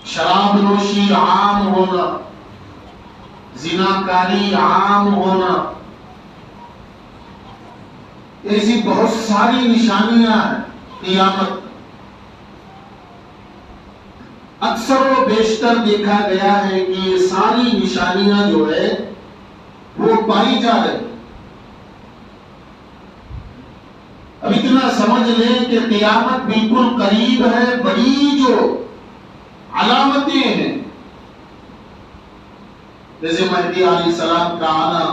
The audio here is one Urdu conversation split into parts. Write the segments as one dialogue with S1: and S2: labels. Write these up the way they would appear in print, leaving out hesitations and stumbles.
S1: شراب نوشی عام ہونا، زناکاری عام ہونا، ایسی بہت ساری نشانیاں ہیں قیامت۔ اکثر و بیشتر دیکھا گیا ہے کہ یہ ساری نشانیاں جو ہے وہ پائی جا رہی۔ اب اتنا سمجھ لیں کہ قیامت بالکل قریب ہے، بڑی جو علامتیں ہیں جیسے مہدی علیہ السلام کا آنا،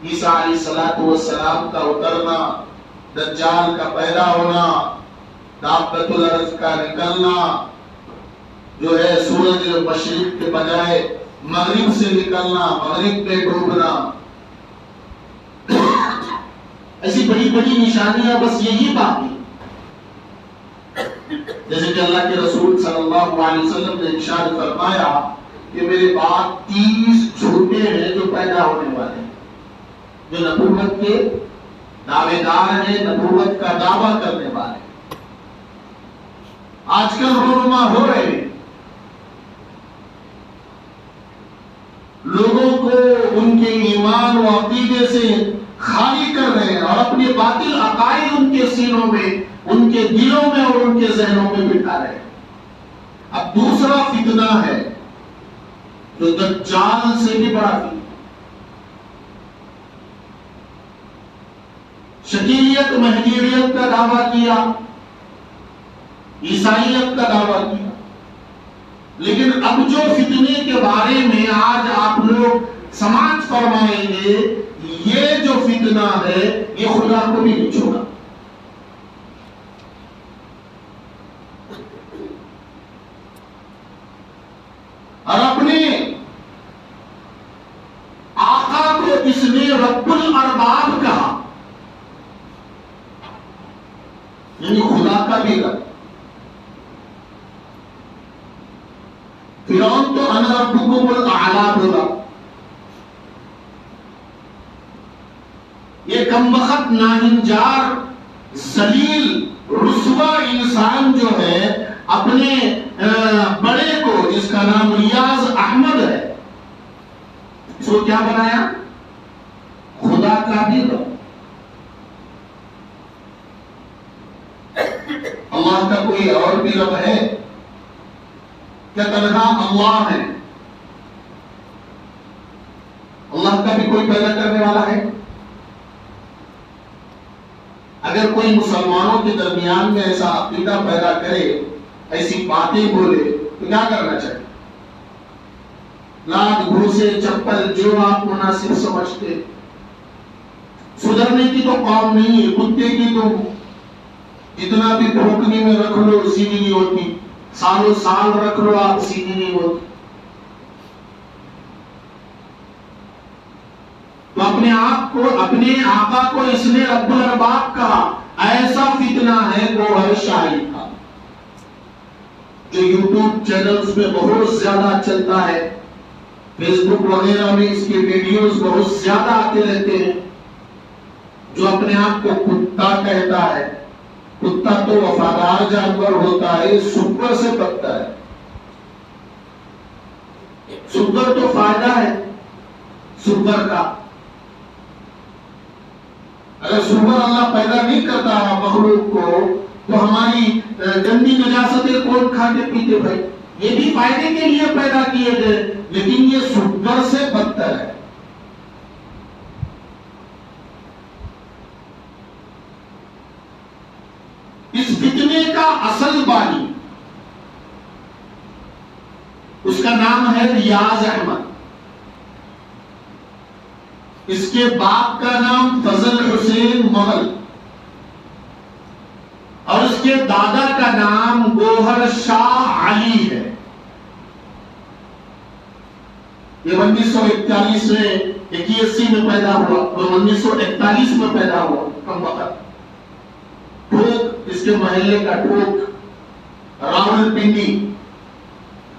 S1: عیسیٰ علیہ السلام کا اترنا، دجال کا پیدا ہونا، دابۃ الارض کا نکلنا، جو ہے سورج مشرق کے بجائے مغرب سے نکلنا، مغرب میں ڈوبنا، ایسی بڑی بڑی نشانیاں بس یہی باقی۔ جیسے کہ اللہ کے رسول صلی اللہ علیہ وسلم نے ارشاد فرمایا کہ میرے بعد 30 جھوٹے ہیں جو پیدا ہونے والے ہیں، جو نبوت کے دعوے دار ہیں، نبوت کا دعویٰ کرنے والے ہیں، آج کل رونما ہو رہے ہیں، لوگوں کو ان کے ایمان و عقیدے سے خالی کر رہے ہیں اور اپنے باطل عقائد ان کے سینوں میں، ان کے دلوں میں اور ان کے ذہنوں میں بٹھا رہے ہیں۔ اب دوسرا فتنہ ہے جو دجال سے بھی بڑا فتنہ، شکیلیت مہدیریت کا دعویٰ کیا، عیسائیت کا دعویٰ کیا، لیکن اب جو فتنے کے بارے میں آج آپ لوگ سماعت فرمائیں گے، یہ جو فتنہ ہے یہ خدا کو بھی نہیں چھوڑا۔ اور اپنے آقا کو اس نے رب الارباب کہا، یعنی خدا کا بھی رب۔ فرعون تو انا ربکم الاعلی بولا، یہ کم بخت ناہنجار ذلیل رسوا انسان جو ہے اپنے بڑے کو، جس کا نام ریاض احمد ہے، اس کو کیا بنایا؟ خدا کا بھی رب۔ اللہ کا کوئی اور بھی رب ہے کیا؟ تنہا اللہ ہے؟ اللہ کا بھی کوئی پیدا کرنے والا ہے؟ اگر کوئی مسلمانوں کے درمیان میں ایسا عقیدہ پیدا کرے، ایسی باتیں بولے، تو کیا کرنا چاہیے؟ لات گھوسے چپل جو آپ مناسب سمجھتے، سدھرنے کی تو قوم نہیں ہے، کتے کی تو جتنا بھی بھوکنی میں رکھ لو سیدھی نہیں ہوتی، سالوں سال رکھ لو آپ سیدھی نہیں ہوتی۔ تو اپنے آپ کو، اپنے آقا کو اس نے رب الارباب کہا۔ ایسا فتنہ ہے گوہر شاہی کا، جو یوٹیوب چینلز میں بہت زیادہ چلتا ہے، فیس بک وغیرہ میں اس کے ویڈیوز بہت زیادہ آتے رہتے ہیں، جو اپنے آپ کو کتا کہتا ہے۔ کتا تو وفادار جانور ہوتا ہے، سور سے بدتر ہے۔ سور تو فائدہ ہے سور کا، اگر سور اللہ پیدا نہیں کرتا مخلوق کو تو ہماری گندی نجاستیں کون کھاتے پیتے بھائی؟ یہ بھی فائدے کے لیے پیدا کیے گئے، لیکن یہ سور سے بدتر ہے۔ اس فتنے کا اصل بانی، اس کا نام ہے ریاض احمد، اس کے باپ کا نام فضل حسین مغل، اور اس کے دادا کا نام گوہر شاہ علی ہے۔ یہ 1941 میں 81 میں پیدا ہوا اور 1941 میں پیدا ہوا، کم وقت۔ ٹھوک اس کے محلے کا ٹھوک، راول پنڈی،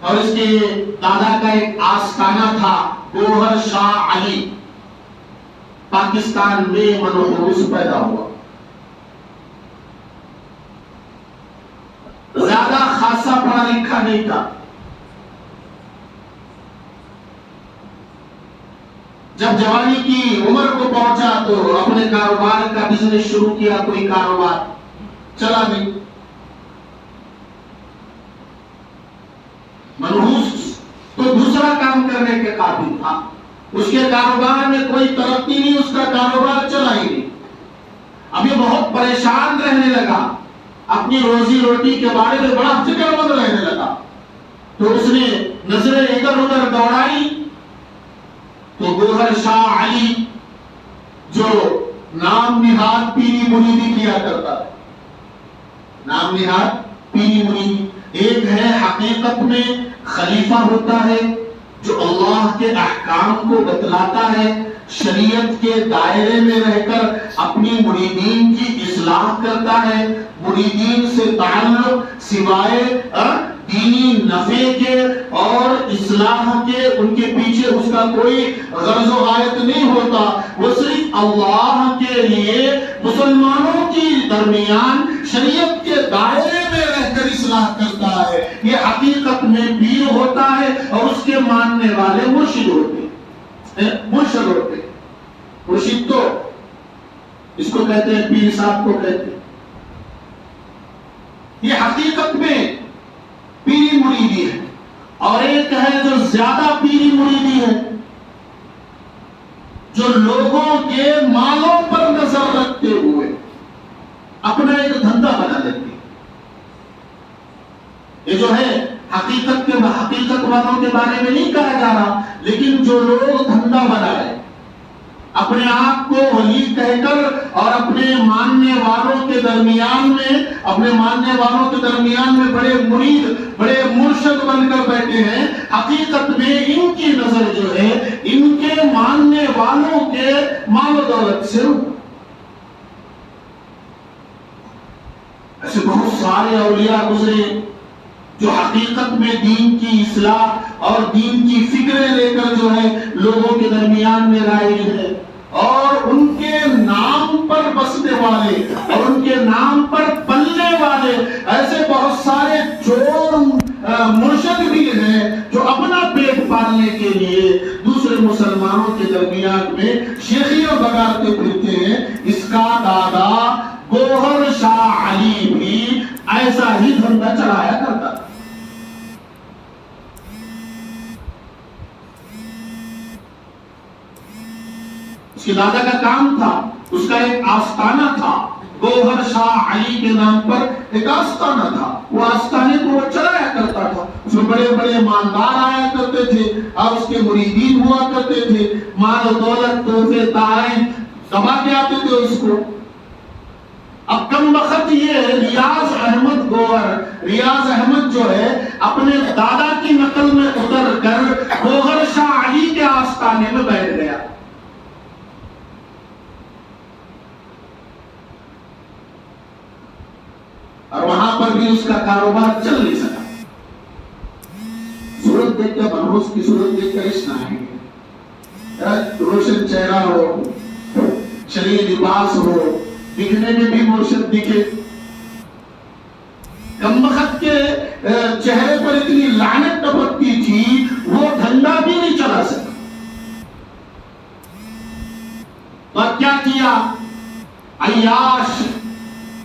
S1: اور اس کے دادا کا ایک آستانہ تھا گوہر شاہ علی، پاکستان میں منحوس پیدا ہوا۔ زیادہ خاصا پڑھا لکھا نہیں تھا، جب جوانی کی عمر کو پہنچا تو اپنے کاروبار کا بزنس شروع کیا، کوئی کاروبار چلا نہیں، منحوس تو دوسرا کام کرنے کے قابل تھا، اس کے کاروبار میں کوئی ترقی نہیں، اس کا کاروبار چلا ہی نہیں، اب یہ بہت پریشان رہنے لگا، اپنی روزی روٹی کے بارے میں بڑا فکر مند رہنے لگا، تو اس نے نظریں ادھر ادھر دوڑائی تو گوہر شاہ علی جو نام نہاد پیری مریدی کیا کرتا ہے، نام نہاد پیری مریدی، ایک ہے حقیقت میں خلیفہ ہوتا ہے جو اللہ کے احکام کو بتلاتا ہے، شریعت کے دائرے میں رہ کر اپنی مریدین کی اصلاح کرتا ہے، مریدین سے تعلق سوائے دینی نفع کے اور اصلاح کے ان کے پیچھے اس کا کوئی غرض و غایت نہیں ہوتا، وہ صرف اللہ کے لیے مسلمانوں کی درمیان شریعت کے دائرے میں رہ کر اصلاح کرتا ہے، یہ حقیقت میں پیر ہوتا ہے اور اس کے ماننے والے مرشد ہوتے ہیں، مرشد ہوتے ہیں، مرشد تو اس کو کہتے ہیں، پیر صاحب کو کہتے ہیں، یہ حقیقت میں پیری مریدی ہے، اور ایک ہے جو زیادہ پیری مریدی ہے جو لوگوں کے مالوں پر نظر رکھتے ہوئے اپنا ایک دھندا بنا لیتے ہیں، یہ جو ہے حقیقت والوں کے بارے میں نہیں کہا جا رہا، لیکن جو لوگ دھندا بنا رہے اپنے آپ کو ولی کہہ کر اور اپنے ماننے والوں کے درمیان میں بڑے مرید بڑے مرشد بن کر بیٹھے ہیں، حقیقت میں ان کی نظر جو ہے ان کے ماننے والوں کے مال و دولت سے، ایسے بہت سارے اولیاء گزرے جو حقیقت میں دین کی اصلاح اور دین کی فکریں لے کر جو ہے لوگوں کے درمیان میں رائج ہے، اور ان کے نام پر بسنے والے اور ان کے نام پر پلنے والے ایسے بہت سارے چور مرشد بھی ہیں جو اپنا پیٹ پالنے کے لیے دوسرے مسلمانوں کے درمیان میں شیخیاں بگاڑتے پھرتے ہیں۔ اس کا دادا گوہر شاہ علی بھی ایسا ہی دھندا چلایا کرتا تھا۔ اس کے دادا کا کام تھا، اس کا ایک آستانہ تھا، گوہر شاہ علی کے نام پر ایک آستانہ تھا، وہ آستانے کو وہ چلایا کرتا تھا، اس میں بڑے بڑے مالدار آیا کرتے تھے اور اس کے مریدین ہوا کرتے تھے، مال و دولت تحفے تحائف دبا کے آتے تھے اس کو۔ اب کم وقت یہ ریاض احمد گوہر، ریاض احمد جو ہے اپنے دادا کی نقل میں اتر کر گوہر شاہ علی کے آستانے میں بیٹھ گیا، اور وہاں پر بھی اس کا کاروبار چل نہیں سکا۔ صورت دیکھ کر منحوس کی صورت دیکھ کر اس نہ ہے، روشن چہرہ ہو، شریع لباس ہو، دکھنے میں بھی مرشد دکھے، کم وقت کے چہرے پر اتنی لعنت ٹپکتی تھی وہ دھندا بھی نہیں چلا سکا۔ اور کیا کیا؟ عیاش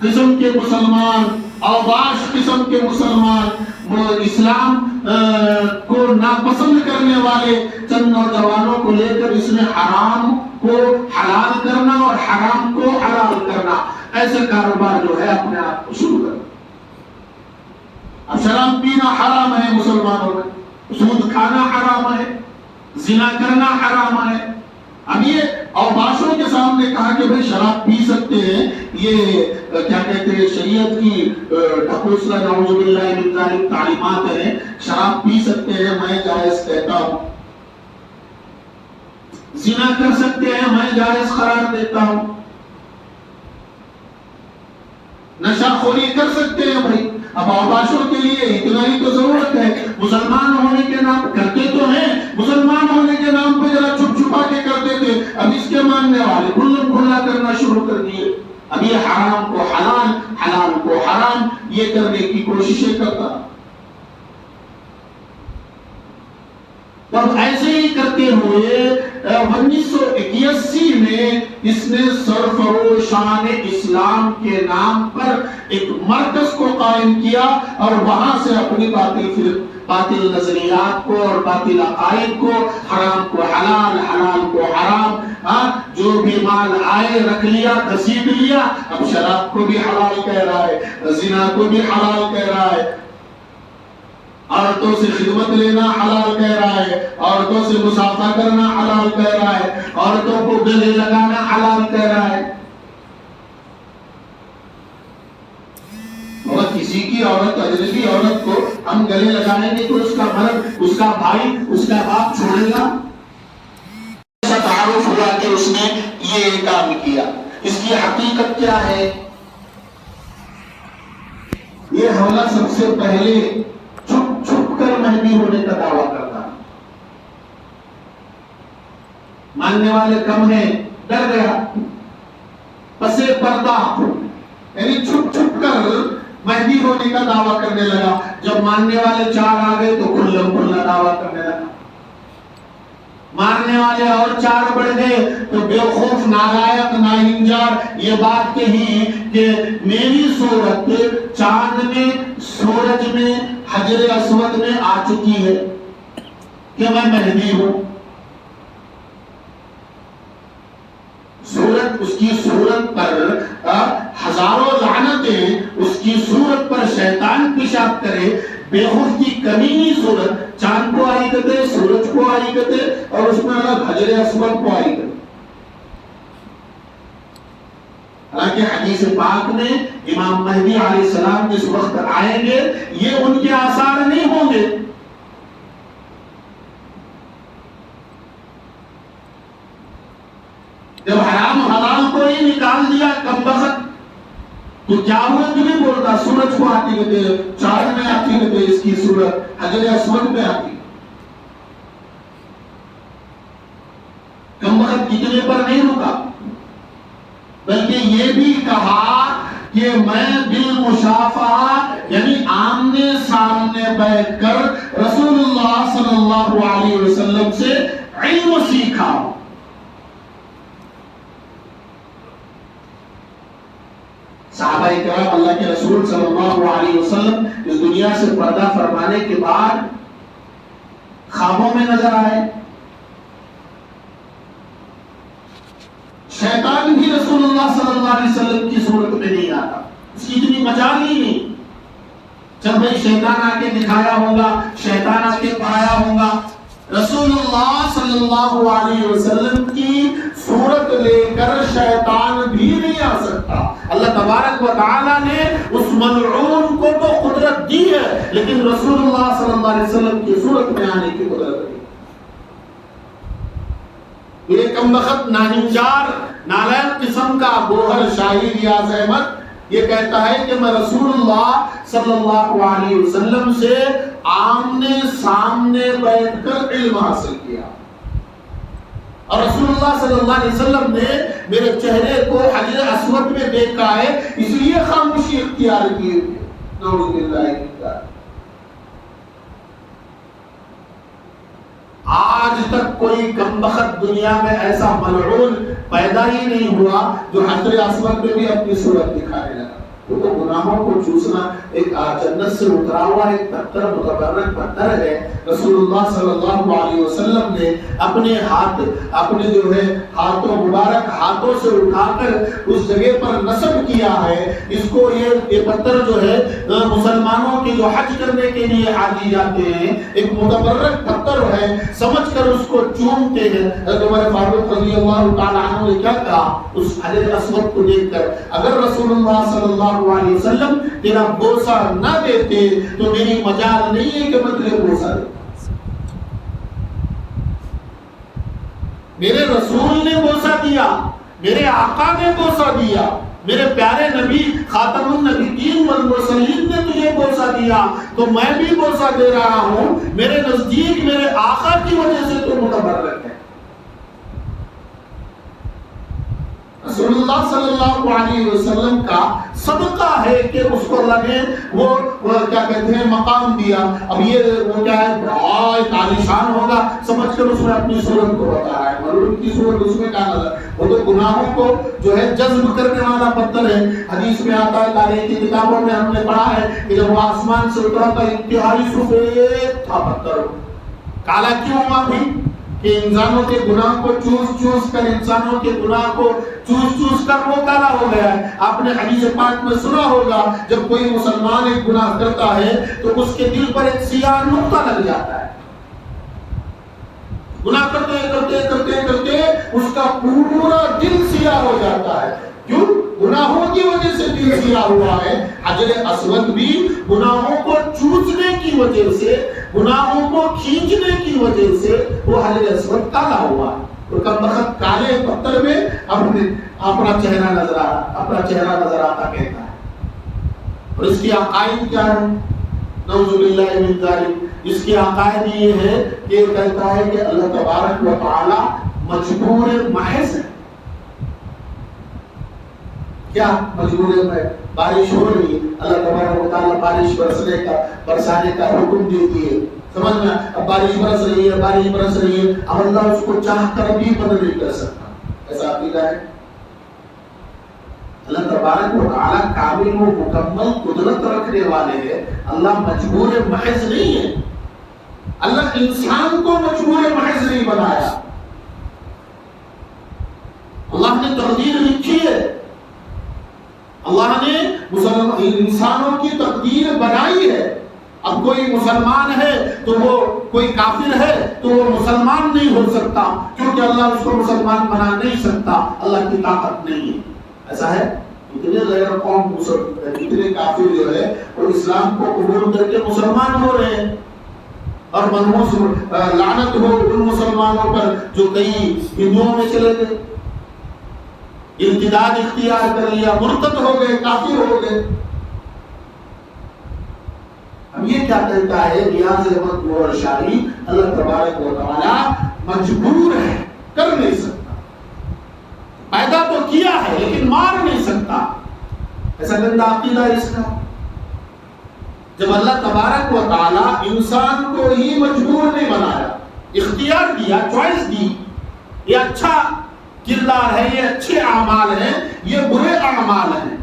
S1: قسم کے مسلمان، اوباش قسم کے مسلمان، اسلام کو ناپسند کرنے والے چند نوجوانوں کو لے کر اس نے حرام کو حلال کرنا اور حرام کو حلال کرنا، ایسے کاروبار جو ہے اپنے آپ کو شروع کرنا۔ اب شراب پینا حرام ہے مسلمانوں میں، سود کھانا حرام ہے، زنا کرنا حرام ہے۔ اب یہ اوباشوں کے سامنے کہا کہ بھئی شراب پی سکتے ہیں، یہ کیا کہتے ہیں شریعت کی ڈھکوسلا نعوذ باللہ من ذالک تعلیمات ہیں، شراب پی سکتے ہیں، میں جائز کہتا ہوں، زنا کر سکتے ہیں، میں جائز قرار دیتا ہوں، نشہ خوری کر سکتے ہیں بھائی۔ اب اوباشوں کے لیے اتنا ہی تو ضرورت ہے، مسلمان ہونے کے نام کرتے تو ہیں، مسلمان ہونے کے نام پہ ذرا چھپ چھپا کے کرتے تھے، اب اس کے ماننے والے کھلا کرنا شروع کر دیے، اب یہ حرام کو حلال، حلال کو حرام یہ کرنے کی کوششیں کرتا۔ اب ایسے ہی کرتے ہوئے 1981 میں اس نے سرفروشان اسلام کے نام پر ایک مرکز کو قائم کیا اور وہاں سے اپنی باطل نظریات کو اور باطل عقائد کو، حرام کو حلال، حلال کو حرام، جو بھی مال آئے رکھ لیا، گھسیٹ لیا، اب شراب کو بھی حلال کہہ رہا ہے، زنا کو بھی حلال کہہ رہا ہے، عورتوں سے خدمت لینا حلال کہہ رہا ہے، عورتوں سے مصافحہ کرنا حلال کہہ رہا ہے، عورتوں کو گلے لگانا حلال کہہ رہا ہے۔ اور کسی کی عورت، اجنبی عورت کو ہم گلے لگائیں گے تو اس کا مرد، اس کا بھائی، اس کا باپ چھوڑے گا؟ ایسا تعارف ہوا کہ اس نے یہ کام کیا۔ اس کی حقیقت کیا ہے؟ یہ حوالہ سب سے پہلے چھپ چھپ کر مہدی ہونے کا دعویٰ کرتا، ماننے والے کم ہیں، ڈر گیا، پسے پردہ یعنی چھپ چھپ کر مہدی ہونے کا دعویٰ کرنے لگا۔ جب ماننے والے 4 آ گئے تو کھلم کھلا دعویٰ کرنے لگا، مارنے والے اور 4 بڑھ گئے تو بیوقوف، نالائق، ناہنجار یہ بات کہی کہ میری صورت چاند میں، سورج میں، حجر اسود میں آ چکی ہے کہ میں مہدی ہوں۔ صورت، اس کی صورت پر ہزاروں لعنتیں، اس کی صورت پر شیطان پیشاب کرے، بےخود کی کمینی صورت، چاند کو آئی کہتے، سورج کو آئی کہتے، اور اس میں الگ حجر اسود کو آئی کہتے۔ حالانکہ حدیث پاک میں امام مہدی علیہ السلام جس وقت آئیں گے یہ ان کے آثار نہیں ہوں گے۔ جب حرام حلال کو ہی نکال دیا کمبخت، تو کیا ہوا؟ تمہیں بولتا سورج کو آتی کہتے، چاند میں آتی کہتے، اس کی صورت حجر اسود میں آتی۔ کمبخت کتنے پر نہیں رکا، بلکہ یہ بھی کہا کہ میں بالمشافہہ یعنی آمنے سامنے بیٹھ کر رسول اللہ صلی اللہ علیہ وسلم سے علم سیکھا۔ صحابہ کرام اللہ کے رسول صلی اللہ علیہ وسلم اس دنیا سے پردہ فرمانے کے بعد خوابوں میں نظر آئے۔ شیطان بھی رسول اللہ صلی اللہ علیہ وسلم کی صورت میں نہیں آتا، اس کی اتنی مجال ہی نہیں۔ چل بھائی شیطان آ کے دکھایا ہوگا، شیطان آ کے پڑھایا ہوگا، رسول اللہ صلی اللہ علیہ وسلم کی صورت لے کر شیطان بھی نہیں آ سکتا۔ اللہ تبارک و تعالی نے اس ملعون کو تو قدرت دی ہے، لیکن رسول اللہ صلی اللہ علیہ وسلم کی صورت میں آنے کی قدرت نہیں۔ یہ کمبخت ناہنجار نالائق قسم کا گوہر شاہی ریاض احمد یہ کہتا ہے کہ میں رسول اللہ صلی اللہ علیہ وسلم سے آمنے سامنے بیٹھ کر علم حاصل کیا، اور رسول اللہ صلی اللہ علیہ وسلم نے میرے چہرے کو حجر اسود میں دیکھا ہے، اس لیے خاموشی اختیار کی۔ نعوذ باللہ من ذالک۔ آج تک کوئی کمبخت دنیا میں ایسا ملعون پیدا ہی نہیں ہوا جو حجر اسود میں بھی اپنی صورت دکھانے لگا۔ وہ تو گناہوں کو چوسنا ایک جنت سے اترا ہوا ایک پتھر، متبرک پتھر ہے۔ رسول اللہ صلی اللہ علیہ وسلم نے اپنے ہاتھ، اپنے جو ہے ہاتھوں مبارک ہاتھوں سے اٹھا کر اس جگہ پر نصب کیا ہے۔ اس کو یہ پتھر جو ہے مسلمانوں کے جو حج کرنے کے لیے حاجی جاتے ہیں، ایک متبرک پتھر ہے، سمجھ کر اس کو چومتے ہیں۔ حضرت عمر فاروق رضی اللہ تعالی عنہ نے کیا کہا اس حجر اسود کو دیکھ کر، اگر رسول اللہ صلی اللہ علیہ وسلم تیرا بوسہ نہ دیتے تو میری مجال نہیں ہے کہ میں تجھے بوسہ دے۔ میرے رسول نے بوسہ دیا، میرے آقا نے بوسہ دیا، میرے پیارے نبی خاتم النبیین والمرسلین نے تجھے بوسہ دیا، تو میں بھی بوسہ دے رہا ہوں۔ میرے نزدیک میرے آقا کی وجہ سے تو متبرک ہے۔ رسول اللہ صلی اللہ علیہ وسلم کا صدقہ ہے کہ اس کو اللہ نے وہ کیا کہتے ہیں مقام دیا. اب یہ وہ کیا ہے بہت عالیشان ہوگا سمجھ کر اس میں اپنی صورت کو بتا رہا ہے، مگر ان کی صورت اس میں کیا نظر. وہ تو گناہوں کو جو ہے جذب کرنے والا پتھر ہے. حدیث میں آتا ہے، تاریخ کی کتابوں میں ہم نے پڑھا ہے کہ جب وہ آسمان سے اترا تھا انتہائی سفید تھا پتھر. کالا کیوں ہوا بھی؟ کہ انسانوں کے گناہ کو چوس کر انسانوں کے گناہ کو چوس کر وہ کالا ہو گیا ہے. آپ نے حدیث پاک میں سنا ہوگا جب کوئی مسلمان ایک گناہ کرتا ہے تو اس کے دل پر ایک سیاہ نقطہ لگ جاتا ہے. گناہ کرتے اس کا پورا دل سیاہ ہو جاتا ہے. کیوں؟ گناہوں کی وجہ سے دل سیاہ ہوا ہے. حجر اسود بھی گناہوں کو چوسنے کی وجہ سے، گناہوں کو کھینچنے کی وجہ سے وہ حجر اسود کالا ہوا ہے. تو کم وقت کالے پتھر میں اپنا چہرہ نظر آتا کہتا ہے. اور اس کی عقائد کیا ہے؟ نعوذ باللہ من ذالک. اس کی عقائد یہ ہے کہ یہ کہتا ہے کہ اللہ تبارک و تعالی مجبور محض ہے. کیا مجبور ہے؟ بارش ہو رہی ہے، اللہ تبارک و تعالی بارش برسانے کا حکم دے دیے. سمجھ میں؟ اب بارش برس رہی ہے، اب اللہ اس کو چاہ کر بھی بند نہیں کر سکتا. ایسا عقیدہ ہے. اللہ تبارک و تعالی کامل و مکمل قدرت رکھنے والے ہیں. اللہ مجبور محض نہیں ہے. اللہ انسان کو مجبور محض نہیں بنایا. اللہ نے تقدیر لکھی ہے. اللہ نے انسانوں کی تقدیر بنائی ہے. اب کوئی مسلمان ہے تو وہ کوئی کافر ہے تو وہ مسلمان نہیں ہو سکتا، کیونکہ اللہ اس کو مسلمان بنا نہیں سکتا. اللہ کی طاقت نہیں ہے. ایسا ہے. اتنے غیر قوم اتنے کافر جو ہے وہ اسلام کو قبول کر کے مسلمان ہو رہے ہیں، اور منحوس لعنت ہو ان مسلمانوں پر جو کئی ہندوؤں میں چلے گئے، ارتداد اختیار کر لیا، مرتد ہو گئے، کافر ہو گئے. اب یہ کیا کہتا ہے ریاض احمد گوہر شاہی؟ اللہ تبارک و تعالی مجبور ہے، کر نہیں سکتا. پیدا تو کیا ہے لیکن مار نہیں سکتا. ایسا گندا عقیدہ اس کا. جب اللہ تبارک و تعالی انسان کو ہی مجبور نہیں بنایا، اختیار دیا، چوائس دی، یہ اچھا کردار ہے، یہ اچھے اعمال ہیں، یہ برے اعمال ہیں.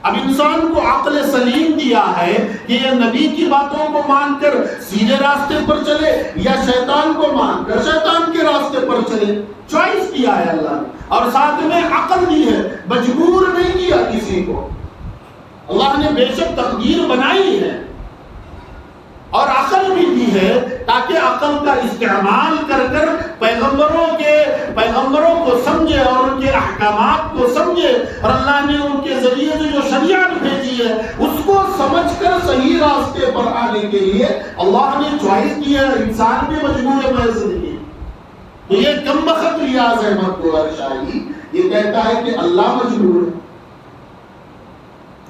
S1: اب انسان کو عقل سلیم دیا ہے کہ یہ نبی کی باتوں کو مان کر سیدھے راستے پر چلے یا شیطان کو مان کر شیطان کے راستے پر چلے. چوائس دیا ہے اللہ نے، اور ساتھ میں عقل دی ہے. مجبور نہیں کیا کسی کو. اللہ نے بے شک تقدیر بنائی ہے اور عقل بھی دی ہے تاکہ عقل کا استعمال کر کر پیغمبروں کو سمجھے اور ان کے احکامات کو سمجھے. اور اللہ نے ان کے ذریعے سے جو شریعت بھیجی ہے اس کو سمجھ کر صحیح راستے پر آنے کے لیے اللہ نے چوائس دی ہے. انسان بھی مجبور محض نہیں ہے. تو یہ کم بخت ریاض احمد گوہر شاہی یہ کہتا ہے کہ اللہ مجبور ہے.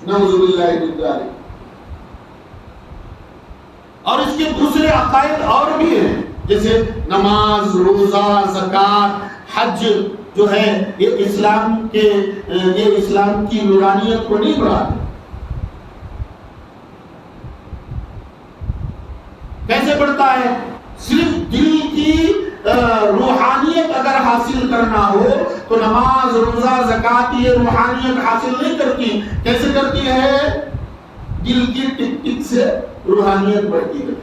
S1: نعوذ باللہ من ذالک. اور اس کے دوسرے عقائد اور بھی ہیں، جیسے نماز، روزہ، زکوٰۃ، حج جو ہے یہ اسلام کی نورانیت کو نہیں بڑھاتے. کیسے بڑھتا ہے؟ صرف دل کی روحانیت اگر حاصل کرنا ہو تو نماز، روزہ، زکوٰۃ یہ روحانیت حاصل نہیں کرتی. کیسے کرتی ہے؟ دل کی ٹک ٹک سے روحانیت بڑھتی ہے.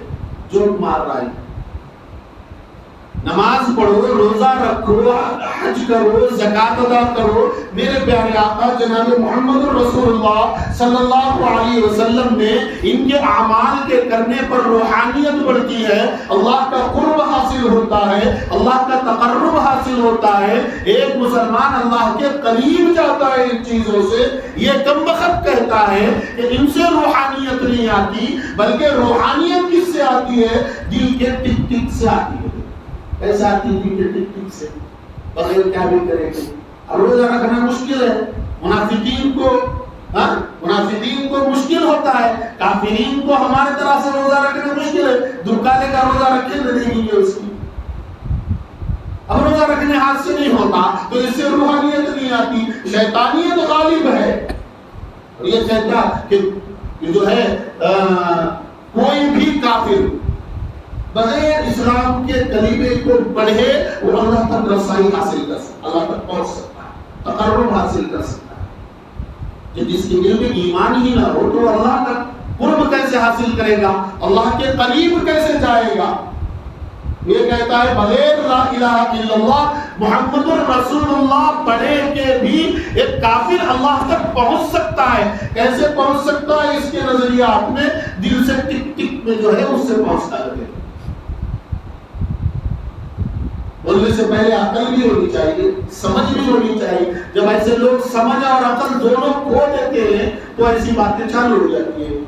S1: جو مار رہا ہے، نماز پڑھو، روزہ رکھو، حج کرو، زکوٰۃ ادا کرو. میرے پیارے آقا جناب محمد رسول اللہ صلی اللہ علیہ وسلم نے ان کے اعمال کے کرنے پر روحانیت بڑھتی ہے، اللہ کا قرب حاصل ہوتا ہے، اللہ کا تقرب حاصل ہوتا ہے. ایک مسلمان اللہ کے قریب جاتا ہے ان چیزوں سے. یہ کم بخت کہتا ہے کہ ان سے روحانیت نہیں آتی، بلکہ روحانیت کس سے آتی ہے؟ دل کے ٹک ٹک سے آتی ہے. ایسا آتی دل کے ٹک ٹک سے، بغیر کیا بھی کرے گی. اب روزہ رکھنا مشکل ہے. منافقین کو مشکل ہوتا ہے. کافرین کو ہمارے طرح سے روزہ رکھنا مشکل ہے. دکانے کا روزہ رکھے نہیں گے اس کی. اب روزہ رکھنے ہاتھ سے نہیں ہوتا تو اس سے روحانیت نہیں آتی. شیطانیت غالب ہے. اور یہ کہتا کہ جو ہے کوئی بھی کافر بغیر اسلام کے کلمے کو پڑھے وہ اللہ تک رسائی حاصل کر سکتا، اللہ تک پہنچ سکتا ہے، تقرب حاصل کر سکتا ہے۔ کہ جس کے دل میں ایمان ہی نہ ہو تو اللہ کا قرب کیسے حاصل کرے گا، اللہ کے قریب کیسے جائے گا؟ یہ کہتا ہے بغیر لا الہ الا اللہ محمد الرسول اللہ پڑھے کے بھی ایک کافر اللہ تک پہنچ سکتا ہے۔ کیسے پہنچ سکتا ہے؟ اس کے نظریات میں دل سے ٹک ٹک میں جو ہے اس سے پہنچتا ہے۔ بولنے سے پہلے عقل بھی ہونی چاہیے، سمجھ بھی ہونی چاہیے۔ جب ایسے لوگ سمجھ اور عقل دونوں کھو دیتے ہیں تو ایسی باتیں چالو ہو جاتی ہیں۔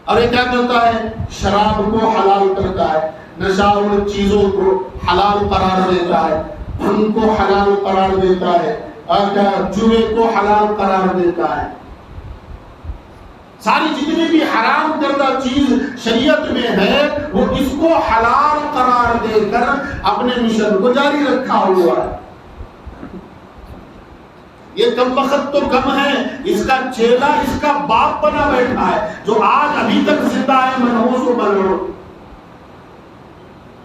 S1: اور یہ کیا کرتا ہے؟ شراب کو حلال کرتا ہے، نشاور چیزوں کو حلال قرار دیتا ہے، بھنگ کو حلال قرار دیتا ہے، اور جوے کو حلال قرار دیتا ہے۔ ساری جتنی بھی حرام کردہ چیز شریعت میں ہے وہ اس کو حلال قرار دے کر اپنے مشن کو جاری رکھا ہوا ہے۔ یہ کم وقت تو کم ہے، اس کا چیلا اس کا باپ بنا بیٹھا ہے جو آج ابھی تک زندہ ہے، منحوس و ملعون۔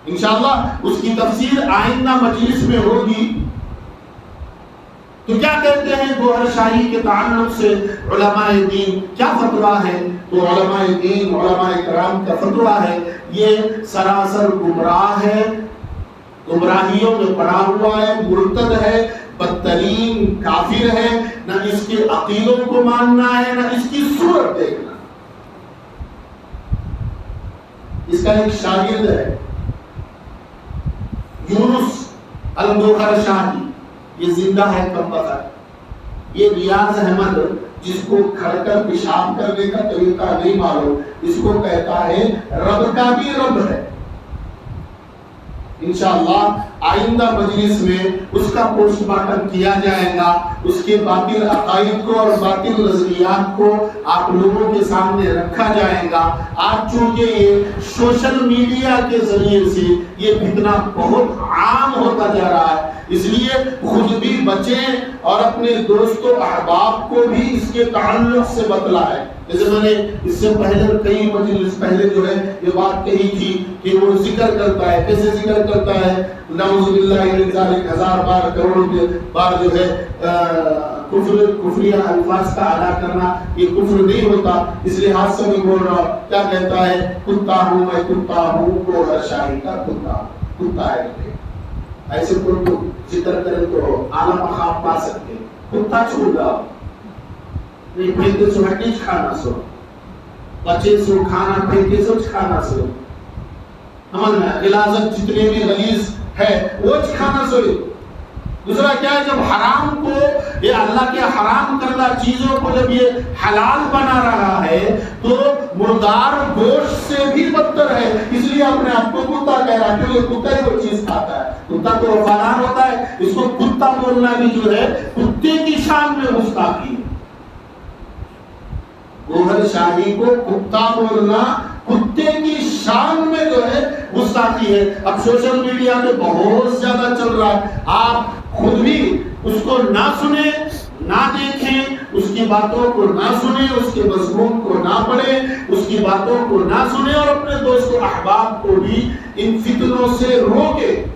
S1: انشاءاللہ اس کی تفسیر آئندہ مجلس میں ہوگی۔ تو کیا کہتے ہیں گوہر شاہی کے تعلق سے علماء دین، کیا فتویٰ ہے؟ تو علماء دین، علماء کرام کا فتویٰ ہے یہ سراسر گمراہ ہے، گمراہیوں میں پڑا ہوا ہے، مرتد ہے، بدترین کافر ہے، نہ اس کے عقیدوں کو ماننا ہے نہ اس کی صورت دیکھنا۔ اس کا ایک شاگرد ہے یونس الگوہر شاہی، یہ زندہ ہے کم وقت۔ یہ ریاض احمد جس کو کھڑ کر پیشاب کرنے کا طریقہ نہیں معلوم، اس کو کہتا ہے رب کا بھی رب ہے۔ انشاءاللہ آئندہ مجلس میں اس کا پوسٹ مارٹم کیا جائے گا، اس کے باطل عقائد کو اور باطل نظریات کو آپ لوگوں کے سامنے رکھا جائے گا۔ آج چونکہ یہ سوشل میڈیا کے ذریعے سے یہ فتنہ بہت عام ہوتا جا رہا ہے، اس لیے خود بھی بچیں اور اپنے دوستوں احباب کو بھی اس کے تعلق سے بتلائیں۔ جیسے میں نے اس سے پہلے کئی مجلس پہلے جو ہے یہ بات کہی تھی کہ وہ ذکر کرتا ہے، کیسے ذکر کرتا ہے؟ نعوذ باللہ من ذالک، ہزار بار کروڑ بار جو ہے کفریہ الفاظ کا ادا کرنا یہ کفر نہیں ہوتا، اس لحاظ سے میں بول رہا ہوں۔ کیا کہتا ہے؟ کتا ہوں میں، کتا ہوں گوہر شاہی کا کتا، کتا ہے۔ ایسے کوئی کو ذکر کرے تو اعلیٰ مقام پا سکتے ہیں۔ کتا چھوڑ گا نہیں، پھینکے سو ہٹی کھانا سو، بچے سو کھانا پھینکے سو کھانا سو، عمل میں غلاظت جتنے بھی غلیظ ہے وہ کھانا سو۔ دوسرا کیا ہے؟ جب حرام کو، یہ اللہ کے حرام کردہ چیزوں کو جب یہ حلال بنا رہا ہے تو مردار گوشت سے بھی بدتر ہے، اس لیے اپنے آپ کو کتا کہہ رہا ہے کیونکہ کتا ہی وہ چیز کھاتا ہے۔ کتا تو وفادار ہوتا ہے، اس کو کتا بولنا بھی جو ہے کتے کی شان میں گستاخی ہے۔ گوہر شاہی کو کتا بولنا کتے کی شان میں جو ہے گستاخی ہے۔ اب سوشل میڈیا میں بہت زیادہ چل رہا ہے، آپ خود بھی اس کو نہ سنیں نہ دیکھیں، اس کی باتوں کو نہ سنیں، اس کے مضمون کو نہ پڑھیں، اس کی باتوں کو نہ سنیں، اور اپنے دوست و احباب کو بھی ان فتنوں سے روکیں۔